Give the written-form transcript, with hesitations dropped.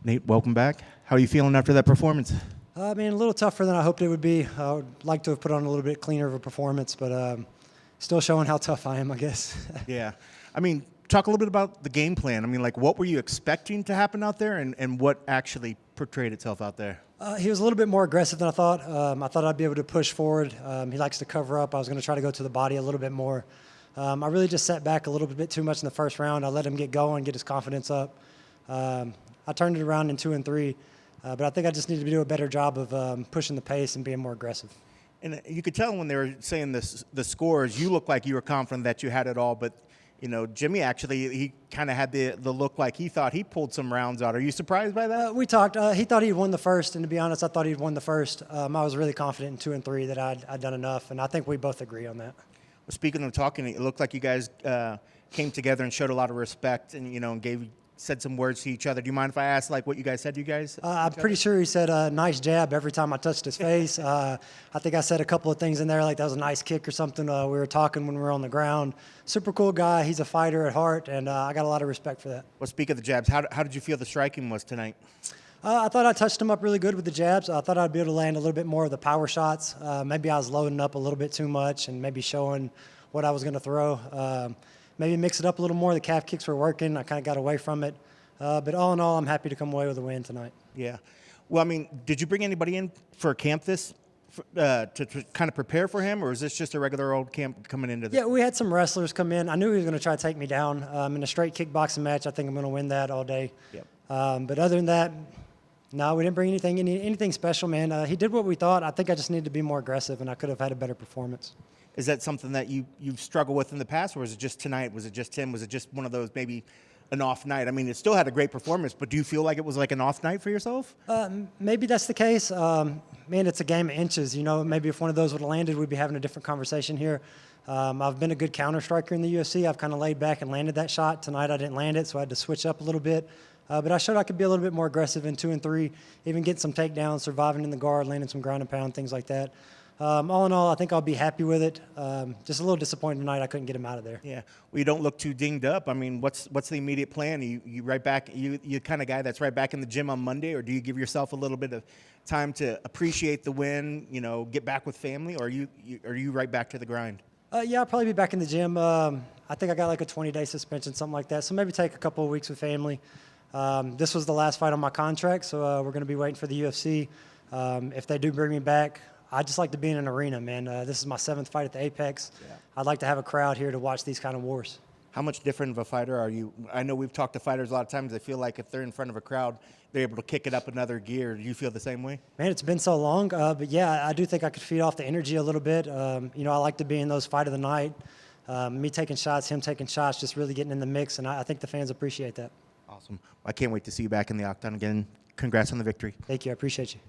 Nate, welcome back. How are you feeling after that performance? I mean, a little tougher than I hoped it would be. I would like to have put on a little bit cleaner of a performance, but still showing how tough I am, I guess. Yeah. I mean, talk a little bit about the game plan. I mean, like, what were you expecting to happen out there, and what actually portrayed itself out there? He was a little bit more aggressive than I thought. I thought I'd be able to push forward. He likes to cover up. I was going to try to go to the body a little bit more. I really just sat back a little bit too much in the first round. I let him get going, get his confidence up. I turned it around in 2 and 3, but I think I just needed to do a better job of pushing the pace and being more aggressive. And you could tell when they were saying the scores, you looked like you were confident that you had it all, but Jimmy actually, he kind of had the look like he thought he pulled some rounds out. Are you surprised by that? We talked. He thought he'd won the first, and to be honest, I thought he'd won the first. I was really confident in 2 and 3 that I'd done enough, and I think we both agree on that. Well, speaking of talking, it looked like you guys came together and showed a lot of respect, and said some words to each other. Do you mind if I ask what you guys said to you guys? I'm pretty sure he said nice jab every time I touched his face. I think I said a couple of things in there, like that was a nice kick or something. We were talking when we were on the ground. Super cool guy. He's a fighter at heart, and I got a lot of respect for that. Well, speak of the jabs, how did you feel the striking was tonight? I thought I touched him up really good with the jabs. I thought I'd be able to land a little bit more of the power shots. Maybe I was loading up a little bit too much and maybe showing what I was going to throw. Maybe mix it up a little more. The calf kicks were working. I kind of got away from it. But all in all, I'm happy to come away with a win tonight. Yeah. Well, I mean, did you bring anybody in for a camp to kind of prepare for him, or is this just a regular old camp coming into this? Yeah, we had some wrestlers come in. I knew he was going to try to take me down. In a straight kickboxing match, I think I'm going to win that all day. Yep. But other than that, no, we didn't bring anything special, man. He did what we thought. I think I just needed to be more aggressive, and I could have had a better performance. Is that something that you've struggled with in the past, or was it just tonight? Was it just him? Was it just one of those maybe an off night? I mean, it still had a great performance, but do you feel like it was like an off night for yourself? Maybe that's the case. Man, it's a game of inches. Maybe if one of those would have landed, we'd be having a different conversation here. I've been a good counter striker in the UFC. I've kind of laid back and landed that shot. Tonight I didn't land it, so I had to switch up a little bit. But I showed I could be a little bit more aggressive in 2 and 3, even getting some takedowns, surviving in the guard, landing some ground and pound, things like that. All in all, I think I'll be happy with it. Just a little disappointed tonight I couldn't get him out of there. Yeah. Well, you don't look too dinged up. I mean, what's the immediate plan? You right back? You kind of guy that's right back in the gym on Monday, or do you give yourself a little bit of time to appreciate the win? Get back with family, or are you right back to the grind? Yeah, I'll probably be back in the gym. I think I got like a 20-day suspension, something like that. So maybe take a couple of weeks with family. This was the last fight on my contract, so we're going to be waiting for the UFC. If they do bring me back, I just like to be in an arena, man. This is my 7th fight at the Apex. Yeah. I'd like to have a crowd here to watch these kind of wars. How much different of a fighter are you? I know we've talked to fighters a lot of times. They feel like if they're in front of a crowd, they're able to kick it up another gear. Do you feel the same way? Man, it's been so long. But, yeah, I do think I could feed off the energy a little bit. I like to be in those fight of the night. Me taking shots, him taking shots, just really getting in the mix, and I think the fans appreciate that. Awesome. I can't wait to see you back in the octagon again. Congrats on the victory. Thank you. I appreciate you.